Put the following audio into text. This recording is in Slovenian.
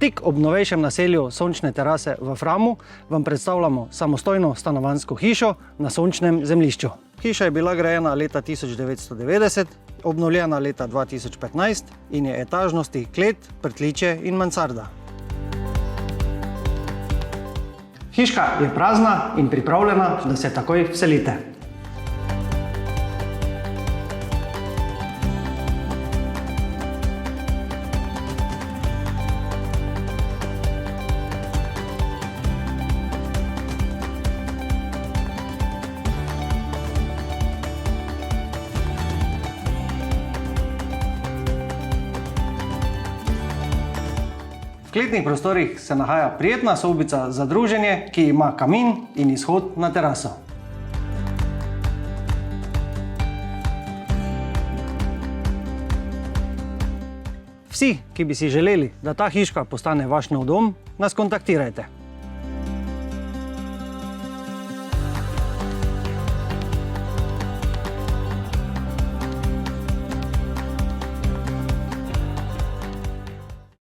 Tik ob novejšem naselju Sončne terase v Framu vam predstavljamo samostojno stanovanjsko hišo na sončnem zemljišču. Hiša je bila grajena leta 1990, obnovljena leta 2015 in je etažnosti klet, pritličje in mansarda. Hiška je prazna in pripravljena, da se takoj vselite. V kletnih prostorih se nahaja prijetna sobica za druženje, ki ima kamin in izhod na teraso. Vsi, ki bi si želeli, da ta hiška postane vaš nov dom, nas kontaktirajte.